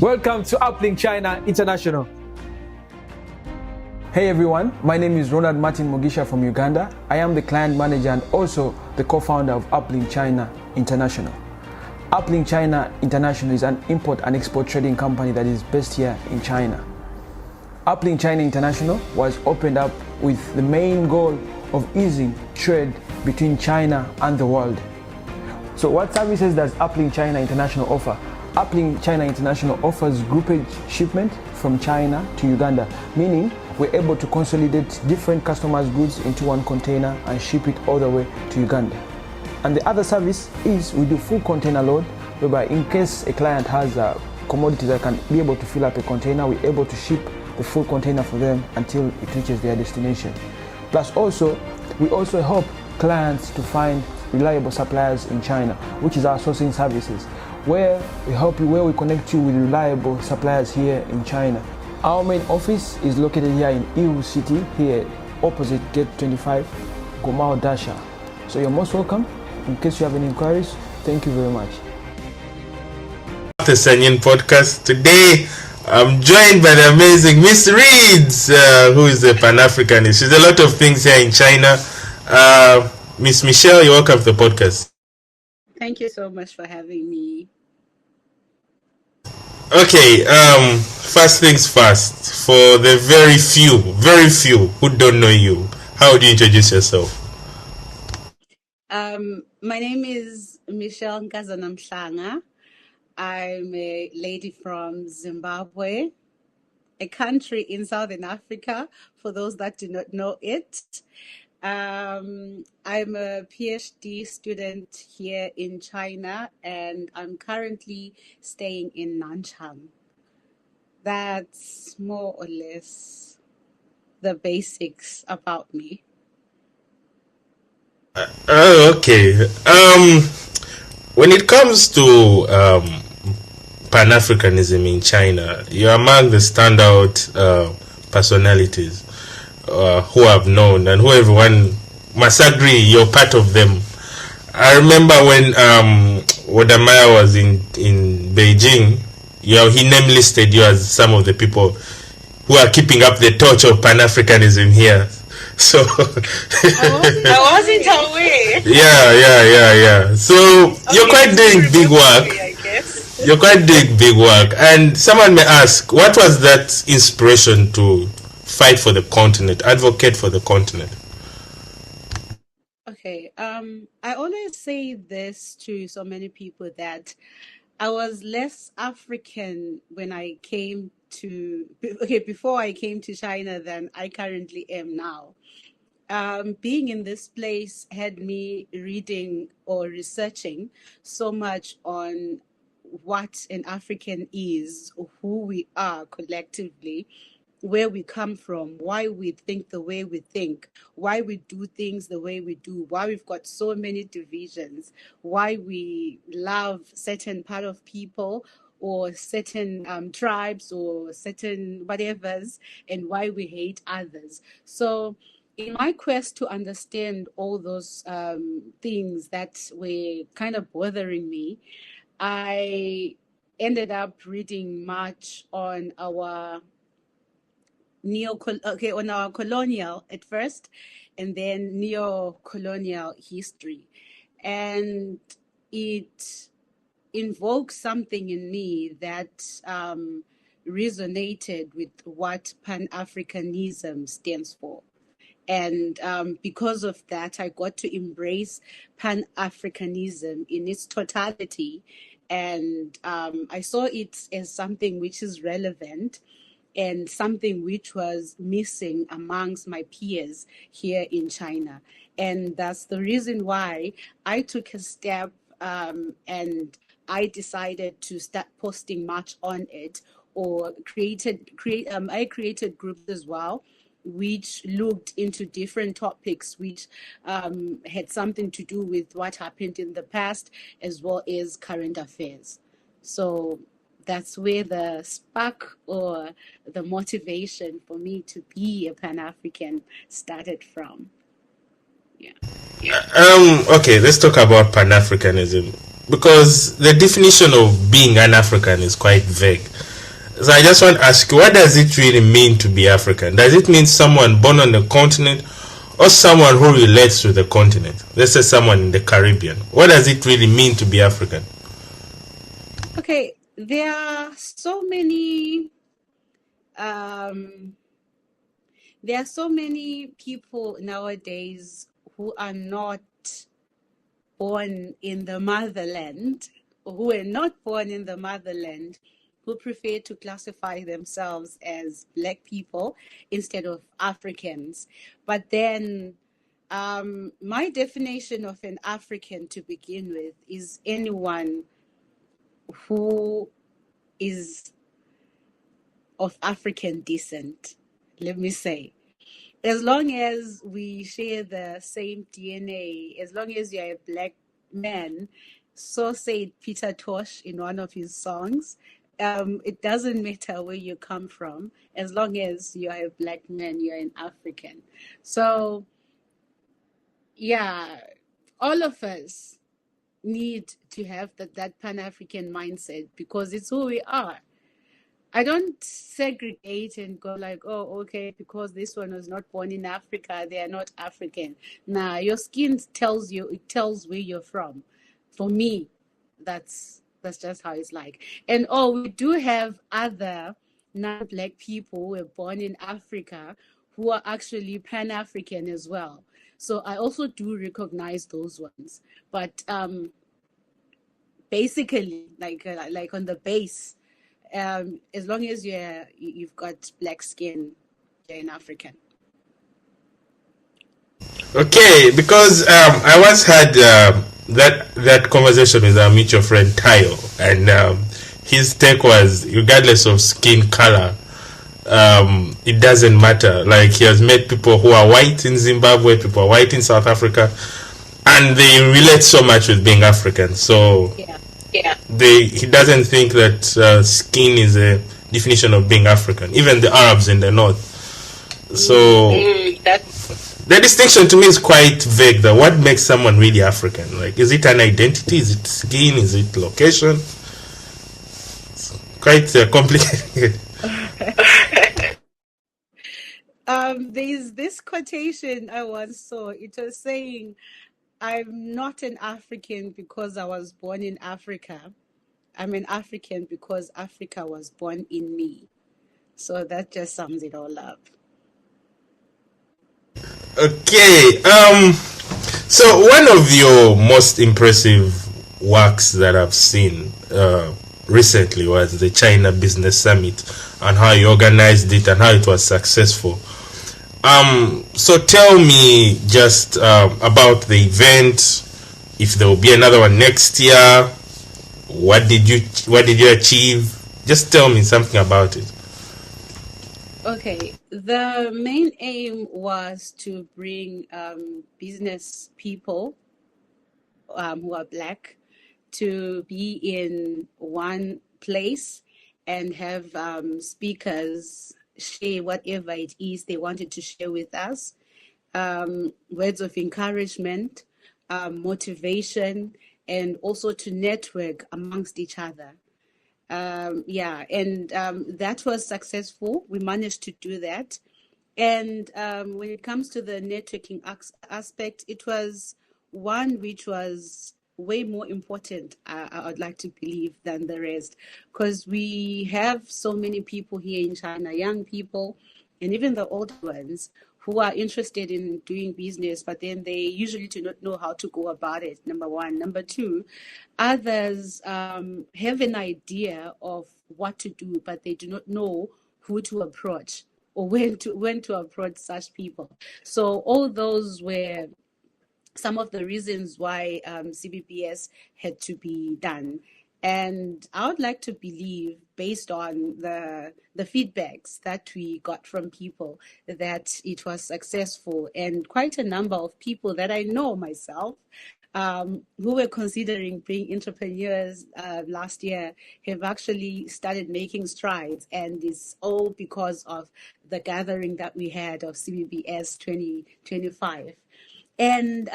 Welcome to Uplink China International. Hey everyone, my name is Ronald Martin Mugisha from Uganda. I am the client manager and also the co-founder of Uplink China International. Uplink China International is an import and export trading company that is based here in China. Uplink China International was opened up with the main goal of easing trade between China and the world. So what services does Uplink China International offer? Uplink China International offers groupage shipment from China to Uganda, meaning we're able to consolidate different customers' goods into one container and ship it all the way to Uganda. And the other service is we do full container load, whereby in case a client has a commodity that can be able to fill up a container, we're able to ship the full container for them until it reaches their destination. Plus also, we also help clients to find reliable suppliers in China, which is our sourcing services, where we connect you with reliable suppliers here in China. Our main office is located here in Yiwu City, here opposite Gate 25, Gomao Dasha. So you're most welcome. In case you have any inquiries, thank you very much. The Sanyin podcast. Today, I'm joined by the amazing Miss Reeds, who is a Pan-Africanist. She's a lot of things here in China. Miss Michelle, you're welcome to the podcast. Thank you so much for having me. Okay, first things first. For the very few who don't know you, how would you introduce yourself? My name is Michell N. Mhlanga. I'm a lady from Zimbabwe, a country in Southern Africa, for those that do not know it. I'm a PhD student here in China, and I'm currently staying in Nanchang. That's more or less the basics about me. Okay. When it comes to Pan-Africanism in China, you're among the standout personalities who I've known and who everyone must agree you're part of them. I remember when Wodamaya was in Beijing, he name listed you as some of the people who are keeping up the torch of Pan-Africanism here. So I wasn't aware. Yeah. So you're quite doing big work. I guess. You're quite doing big work. And someone may ask, what was that inspiration to fight for the continent, advocate for the continent? Okay. I always say this to so many people that I was less African when I came to, before I came to China than I currently am now. Being in this place had me reading or researching so much on what an African is, who we are collectively, where we come from, why we think the way we think, why we do things the way we do, why we've got so many divisions, why we love certain part of people or certain tribes or certain whatevers, and why we hate others. So in my quest to understand all those things that were kind of bothering me, I ended up reading much on our on our colonial at first, and then neo-colonial history. And it invoked something in me that resonated with what Pan-Africanism stands for. And because of that, I got to embrace Pan-Africanism in its totality. And I saw it as something which is relevant and something which was missing amongst my peers here in China. And that's the reason why I took a step and I decided to start posting much on it, or I created groups as well, which looked into different topics which had something to do with what happened in the past as well as current affairs. So that's where the spark or the motivation for me to be a Pan-African started from. Okay, let's talk about Pan-Africanism, because the definition of being an African is quite vague. So I just want to ask you, what does it really mean to be African? Does it mean someone born on the continent or someone who relates to the continent? Let's say someone in the Caribbean. What does it really mean to be African? Okay, there are so many people nowadays who are not born in the motherland, who were not born in the motherland, who prefer to classify themselves as Black people instead of Africans. But then my definition of an African to begin with is anyone who is of African descent, let me say. As long as we share the same DNA, as long as you're a Black man, so said Peter Tosh in one of his songs, it doesn't matter where you come from, as long as you're a Black man, you're an African. So, yeah, all of us need to have that Pan-African mindset because it's who we are. I don't segregate and go like, oh, okay, because this one was not born in Africa, they are not African. Nah, your skin tells you, it tells where you're from. For me, that's just how it's like. And we do have other non-Black people who were born in Africa who are actually Pan-African as well. So I also do recognize those ones. But basically, like on the base, as long as you've got Black skin, you're an African. Okay, because I once had that conversation with our mutual friend Tayo, and his take was, regardless of skin color, it doesn't matter. Like, he has met people who are white in Zimbabwe, people are white in South Africa, and they relate so much with being African. So he doesn't think that skin is a definition of being African, even the Arabs in the north. So the distinction to me is quite vague. That what makes someone really African? Like, is it an identity? Is it skin? Is it location? It's quite complicated. There's this quotation I once saw. It was saying, I'm not an African because I was born in Africa. I'm an African because Africa was born in me. So that just sums it all up. Okay. So one of your most impressive works that I've seen recently was the China Business Summit, and how you organized it and how it was successful. So tell me just about the event, if there will be another one next year. What did you achieve? Just tell me something about it. Okay, the main aim was to bring business people who are Black to be in one place and have speakers share whatever it is they wanted to share with us, words of encouragement, motivation, and also to network amongst each other. That was successful. We managed to do that. And when it comes to the networking aspect, it was one which was way more important, I would like to believe, than the rest, because we have so many people here in China, young people, and even the older ones, who are interested in doing business, but then they usually do not know how to go about it, number one. Number two, others have an idea of what to do, but they do not know who to approach or when to approach such people. So all those were some of the reasons why CBBS had to be done. And I would like to believe, based on the feedbacks that we got from people, that it was successful. And quite a number of people that I know myself who were considering being entrepreneurs last year have actually started making strides. And it's all because of the gathering that we had of CBBS 2025. And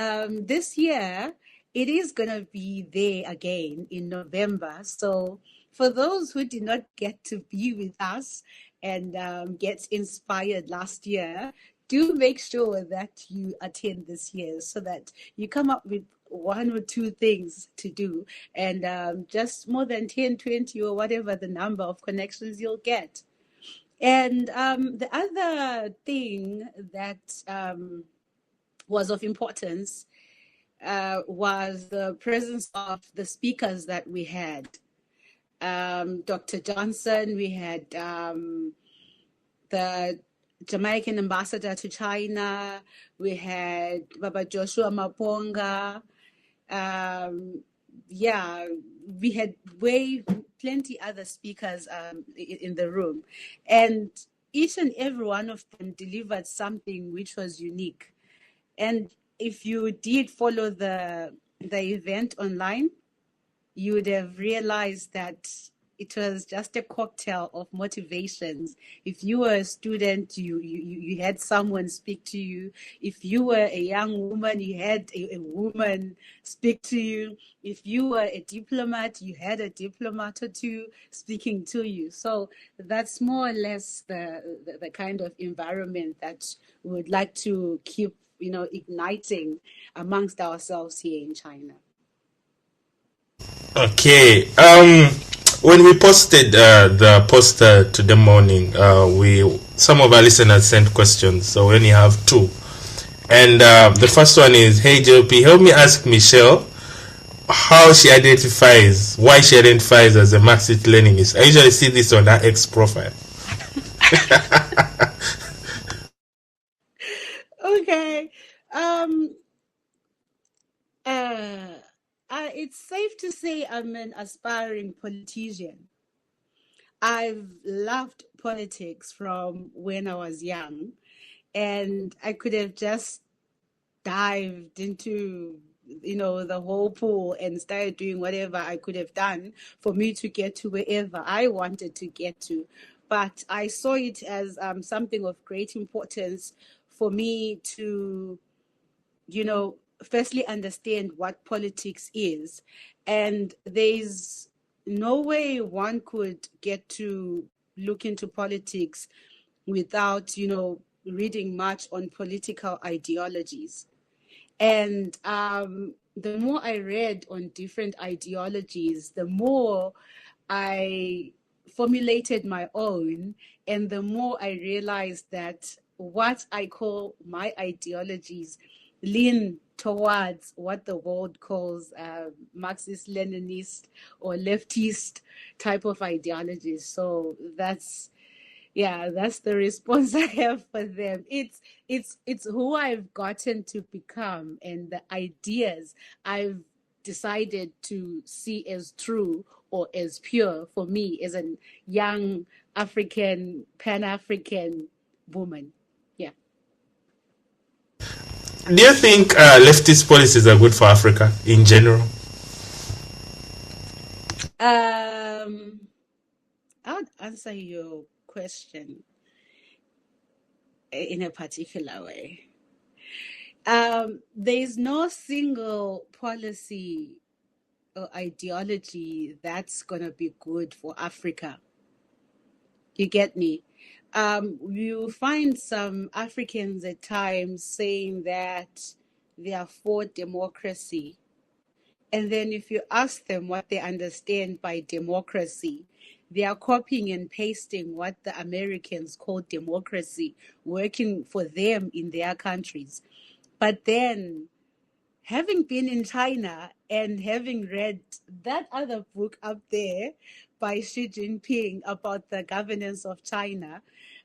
this year, it is going to be there again in November. So For those who did not get to be with us and get inspired last year, do make sure that you attend this year so that you come up with one or two things to do, and just more than 10, 20, or whatever the number of connections you'll get. And the other thing that was of importance was the presence of the speakers that we had. Dr. Johnson, we had the Jamaican ambassador to China, we had Baba Joshua Maponga. We had plenty other speakers in the room, and each and every one of them delivered something which was unique. And if you did follow the event online, you would have realized that it was just a cocktail of motivations. If you were a student, you had someone speak to you. If you were a young woman, you had a woman speak to you. If you were a diplomat, you had a diplomat or two speaking to you. So that's more or less the kind of environment that we would like to keep, igniting amongst ourselves here in China. Okay. When we posted the poster today morning, some of our listeners sent questions, so we only have two. And the first one is, hey JP, help me ask Michelle why she identifies as a Marxist-Leninist. I usually see this on her X profile. Okay. It's safe to say I'm an aspiring politician. I've loved politics from when I was young, and I could have just dived into, the whole pool and started doing whatever I could have done for me to get to wherever I wanted to get to. But I saw it as something of great importance for me to, firstly understand what politics is. And there's no way one could get to look into politics without, reading much on political ideologies. And the more I read on different ideologies, the more I formulated my own, and the more I realized that what I call my ideologies lean towards what the world calls Marxist-Leninist or leftist type of ideologies. So that's the response I have for them. It's who I've gotten to become, and the ideas I've decided to see as true or as pure for me as a young African, Pan-African woman. Yeah. Do you think leftist policies are good for Africa in general? I'll answer your question in a particular way. There is no single policy or ideology that's going to be good for Africa. You get me? You find some Africans at times saying that they are for democracy. And then if you ask them what they understand by democracy, they are copying and pasting what the Americans call democracy, working for them in their countries. But then, having been in China and having read that other book up there by Xi Jinping about the governance of China,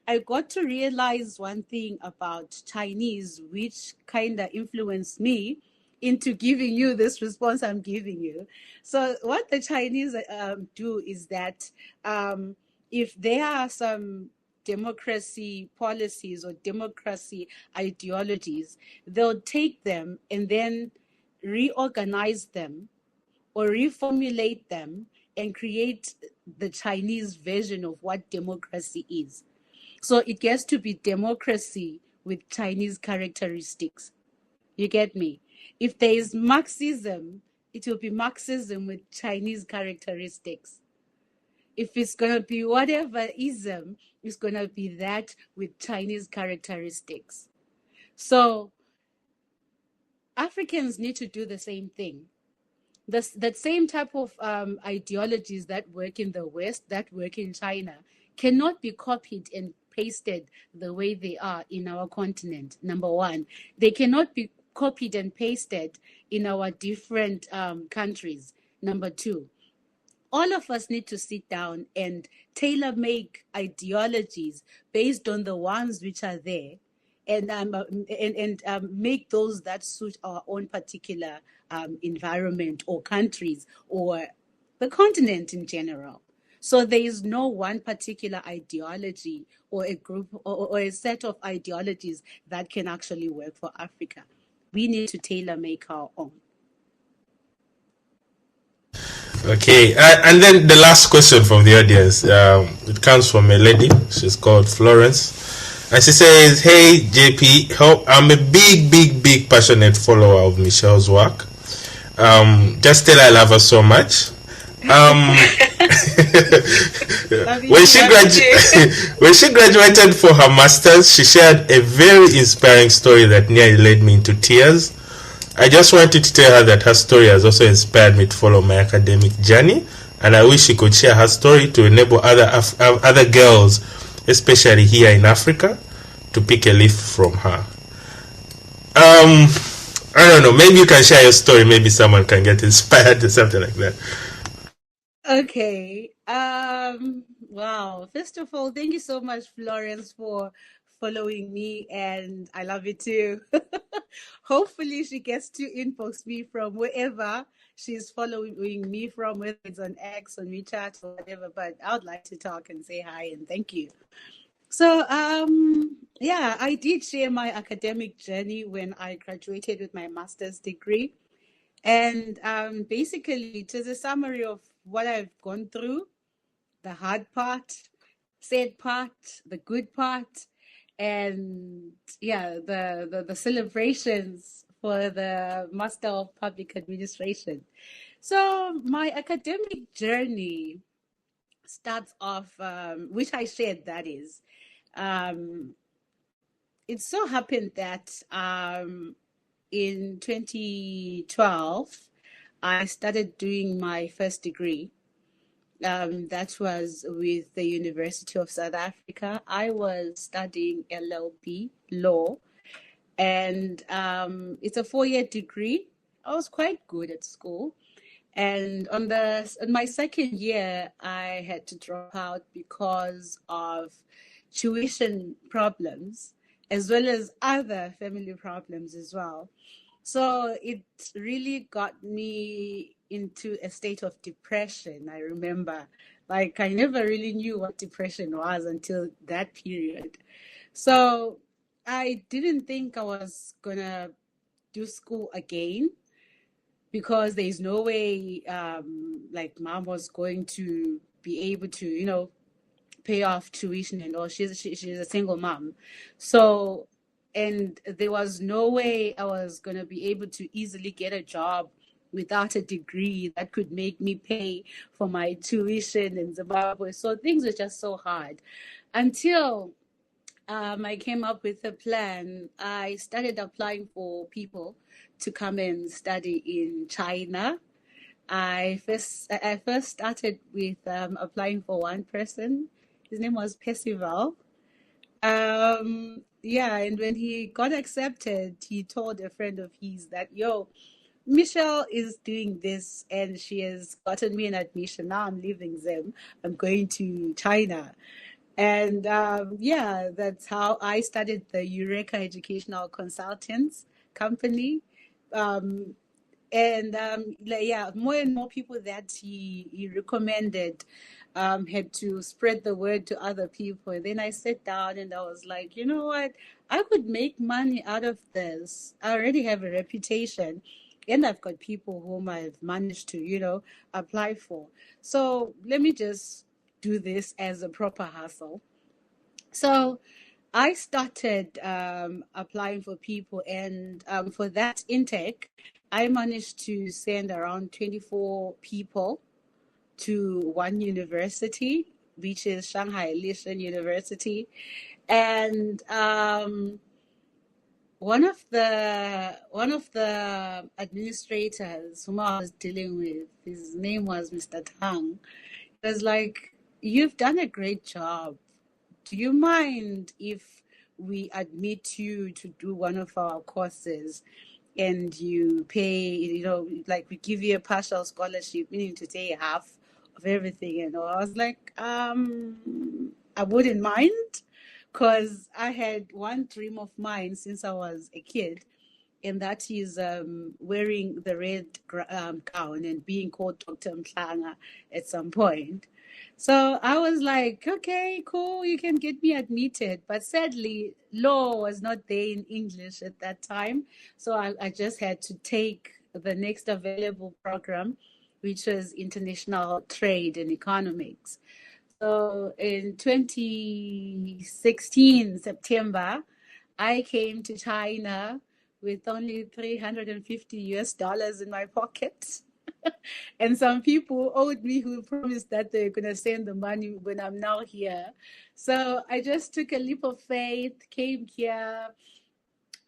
I got to realize one thing about Chinese, which kind of influenced me into giving you this response I'm giving you. So what the Chinese do is that if there are some democracy policies or democracy ideologies, they'll take them and then reorganize them or reformulate them and create the Chinese version of what democracy is. So it gets to be democracy with Chinese characteristics. You get me? If there is Marxism, it will be Marxism with Chinese characteristics. If it's going to be whatever ism, it's going to be that with Chinese characteristics. So Africans need to do the same thing. That same type of ideologies that work in the West, that work in China, cannot be copied and pasted the way they are in our continent. Number one, they cannot be copied and pasted in our different countries. Number two, all of us need to sit down and tailor make ideologies based on the ones which are there, and make those that suit our own particular environment or countries or the continent in general. So there is no one particular ideology or a group or a set of ideologies that can actually work for Africa. We need to tailor make our own. Okay, and then the last question from the audience. It comes from a lady. She's called Florence, and she says, "Hey JP, I'm a big passionate follower of Michell's work. Just tell I love her so much. When she graduated for her master's, she shared a very inspiring story that nearly led me into tears. I just wanted to tell her that her story has also inspired me to follow my academic journey, and I wish she could share her story to enable other girls, especially here in Africa, to pick a leaf from her." I don't know, maybe you can share your story, maybe someone can get inspired or something like that. Okay. Wow. First of all, thank you so much, Florence, for following me, and I love it too. Hopefully she gets to inbox me from wherever she's following me from, whether it's on X, on WeChat, or whatever, but I would like to talk and say hi and thank you. So, yeah, I did share my academic journey when I graduated with my master's degree. And basically, it is a summary of what I've gone through, the hard part, sad part, the good part, and yeah, the celebrations for the Master of Public Administration. So my academic journey starts off, which I shared, that is. It so happened that in 2012, I started doing my first degree. That was with the University of South Africa. I was studying LLB, law, and it's a 4-year degree. I was quite good at school. And on my second year, I had to drop out because of tuition problems, as well as other family problems as well. So it really got me into a state of depression. I remember, like, I never really knew what depression was until that period. So I didn't think I was gonna do school again, because there's no way, like, mom was going to be able to, pay off tuition and all. She's a single mom. So, and there was no way I was going to be able to easily get a job without a degree that could make me pay for my tuition in Zimbabwe. So things were just so hard until I came up with a plan. I started applying for people to come and study in China. I first started with applying for one person. His name was Percival. Yeah, and when he got accepted, he told a friend of his that, yo, Michelle is doing this and she has gotten me an admission. Now I'm leaving them. I'm going to China. And yeah, that's how I started the Eureka Educational Consultants Company. And yeah, more and more people that he recommended had to spread the word to other people. And then I sat down and I was like, you know what? I could make money out of this. I already have a reputation, and I've got people whom I've managed to, apply for. So let me just do this as a proper hustle. So I started applying for people, and for that intake, I managed to send around 24 people to one university, which is Shanghai Lisan University. And one of the administrators whom I was dealing with, his name was Mr. Tang. He was like, "You've done a great job. Do you mind if we admit you to do one of our courses and you pay, like we give you a partial scholarship, meaning to say half of everything?" And I was like, I wouldn't mind, because I had one dream of mine since I was a kid, and that is wearing the red gown and being called Dr. Mhlanga at some point. So I was like, okay, cool, you can get me admitted. But sadly, law was not there in English at that time. So I just had to take the next available program, which was international trade and economics. So in 2016, September, I came to China with only $350 in my pocket. And some people owed me who promised that they're going to send the money when I'm now here. So I just took a leap of faith, came here,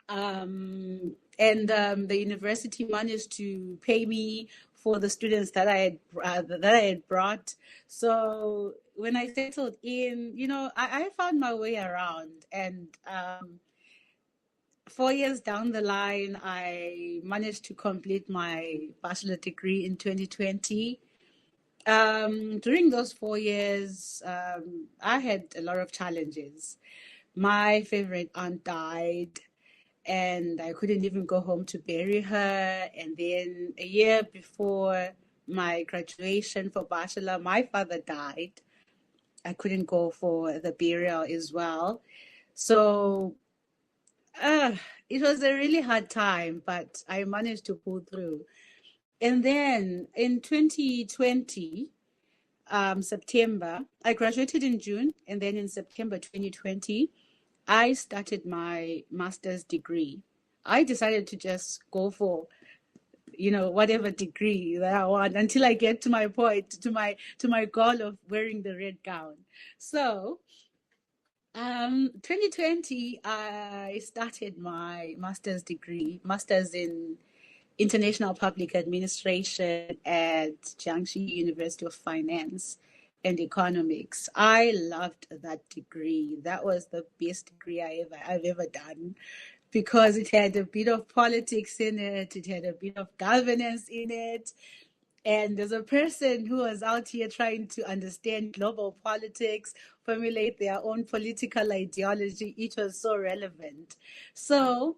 and the university managed to pay me for the students that I had brought. So when I settled in, I found my way around, and 4 years down the line, I managed to complete my bachelor degree in 2020. During those 4 years, I had a lot of challenges. My favorite aunt died, and I couldn't even go home to bury her. And then a year before my graduation for bachelor, my father died. I couldn't go for the burial as well. So it was a really hard time, but I managed to pull through. And then in 2020, September, I graduated in June, and then in September 2020, I started my master's degree. I decided to just go for, whatever degree that I want until I get to my point, to my goal of wearing the red gown. So 2020, I started my master's degree, master's in International Public Administration at Jiangxi University of Finance and Economics. I loved that degree. That was the best degree I've ever done, because it had a bit of politics in it, it had a bit of governance in it. And as a person who was out here trying to understand global politics, formulate their own political ideology, it was so relevant. So,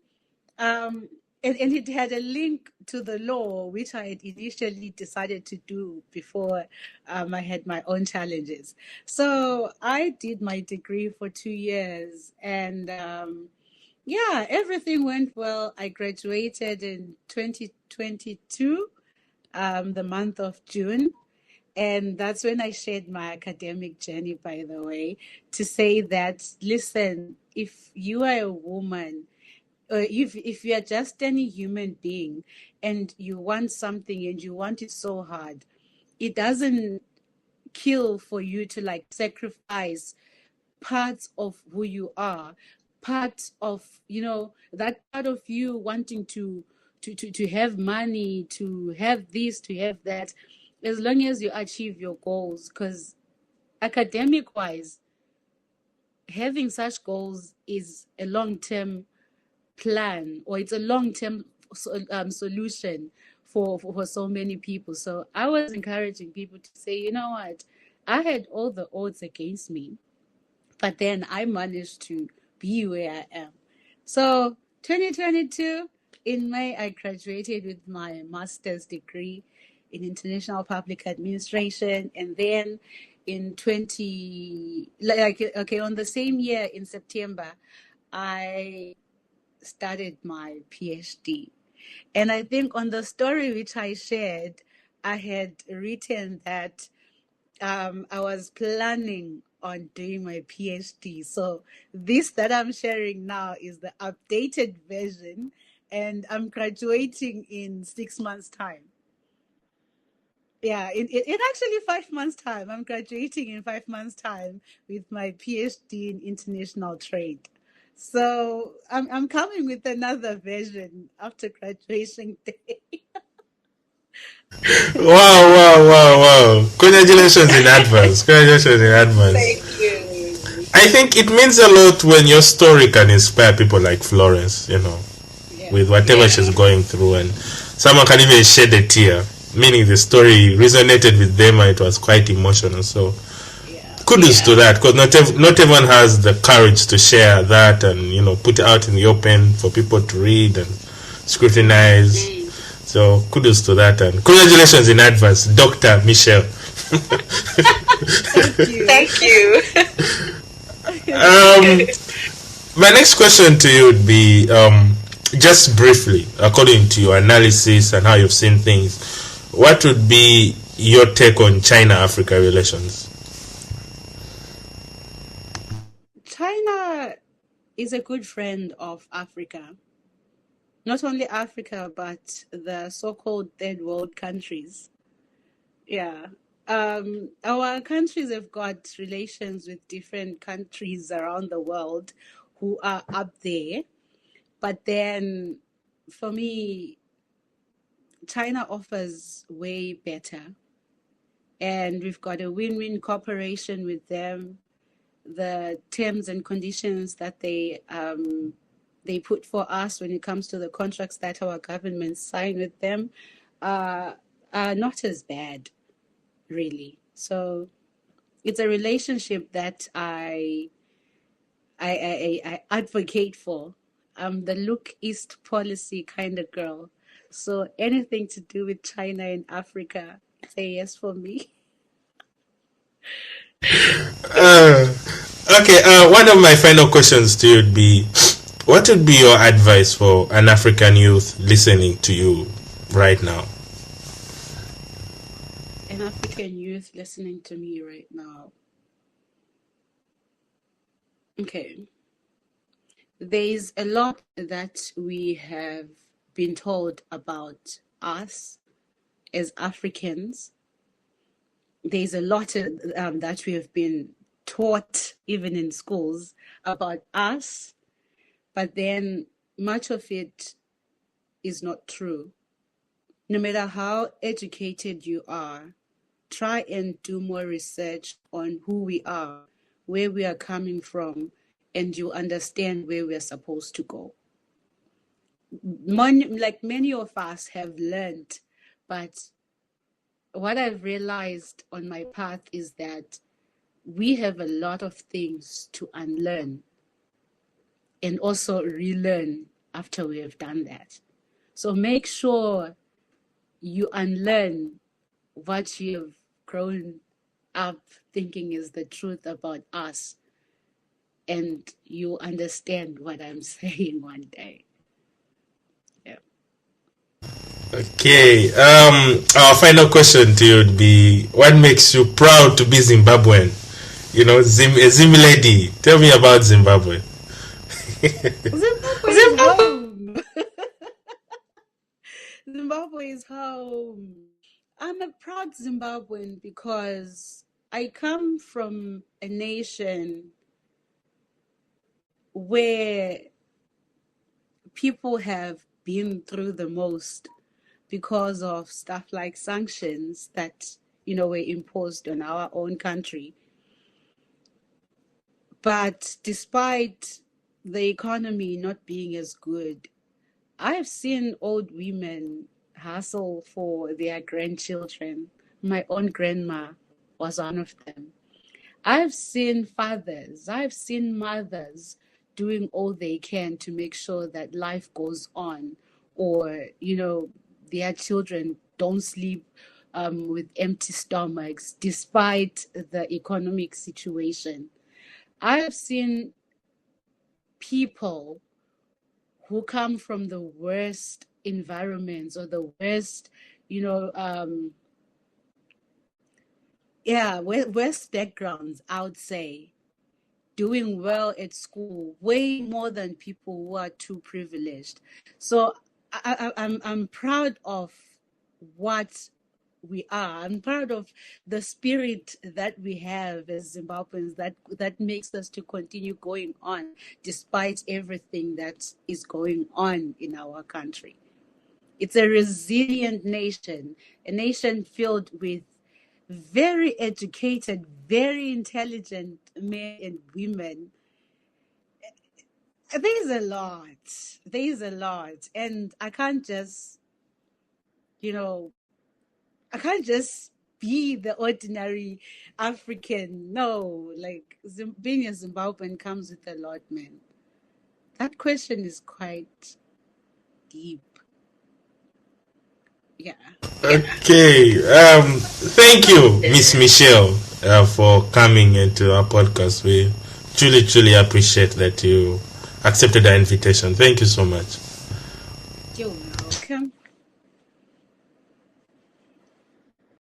and it had a link to the law, which I had initially decided to do before I had my own challenges. So I did my degree for 2 years, and yeah, everything went well. I graduated in 2022, the month of June. And that's when I shared my academic journey, by the way, to say that, listen, if you are a woman, if you are just any human being and you want something and you want it so hard, it doesn't kill for you to sacrifice parts of who you are, parts of, that part of you wanting to have money, to have this, to have that, as long as you achieve your goals. Because academic wise, having such goals is a long-term plan, or it's a long-term solution for so many people. So I was encouraging people to say, you know what, I had all the odds against me, but then I managed to be where I am. So 2022, in May, I graduated with my master's degree in International Public Administration. And then in on the same year in September, I started my PhD. And I think on the story which I shared, I had written that I was planning on doing my PhD. So this that I'm sharing now is the updated version, and I'm graduating in 6 months' time. Yeah, in actually 5 months' time. I'm graduating in 5 months' time with my PhD in international trade. So I'm coming with another version after graduation day. Wow, wow, wow, wow. Congratulations in advance. Congratulations in advance. Thank you. I think it means a lot when your story can inspire people like Florence, Yeah. with whatever she's going through, and someone can even shed a tear, meaning the story resonated with them and it was quite emotional. So Yeah. kudos to that, because not everyone has the courage to share that and put it out in the open for people to read and scrutinize. So kudos to that, and congratulations in advance, Dr. Michelle. Thank you. My next question to you would be, just briefly, according to your analysis and how you've seen things, what would be your take on China-Africa relations? China is a good friend of Africa. Not only Africa, but the so-called third world countries. Yeah. Our countries have got relations with different countries around the world who are up there. But then, for me, China offers way better. And we've got a win-win cooperation with them. The terms and conditions that they put for us when it comes to the contracts that our governments sign with them are not as bad, really. So it's a relationship that I advocate for. I'm the look east policy kind of girl. So anything to do with China and Africa, say yes for me. Okay, one of my final questions to you would be, what would be your advice for an African youth listening to you right now? An African youth listening to me right now. Okay. There's a lot that we have been told about us as Africans. There's a lot that we have been taught, even in schools, about us, but then much of it is not true. No matter how educated you are, try and do more research on who we are, where we are coming from, and you understand where we're supposed to go. Many of us have learned, but what I've realized on my path is that we have a lot of things to unlearn and also relearn after we have done that. So make sure you unlearn what you have grown up thinking is the truth about us, and you understand what I'm saying one day. Yeah. Okay, our final question to you would be, what makes you proud to be Zimbabwean? A Zim lady. Tell me about Zimbabwe. Zimbabwe is home. Zimbabwe is home. I'm a proud Zimbabwean because I come from a nation where people have been through the most because of stuff like sanctions that, were imposed on our own country. But despite the economy not being as good, I've seen old women hustle for their grandchildren. My own grandma was one of them. I've seen fathers, I've seen mothers doing all they can to make sure that life goes on, or, their children don't sleep with empty stomachs despite the economic situation. I've seen people who come from the worst environments or the worst, worst backgrounds, I would say, doing well at school way more than people who are too privileged. So I'm proud of what we are. I'm proud of the spirit that we have as Zimbabweans that makes us to continue going on despite everything that is going on in our country. It's a resilient nation, a nation filled with very educated, very intelligent men and women. There's a lot. There's a lot. And I can't just, I can't just be the ordinary African. No, like being a Zimbabwean comes with a lot, man. That question is quite deep. Yeah. Okay. Thank you, Miss Michelle, for coming into our podcast. We truly, truly appreciate that you accepted our invitation. Thank you so much. You're welcome.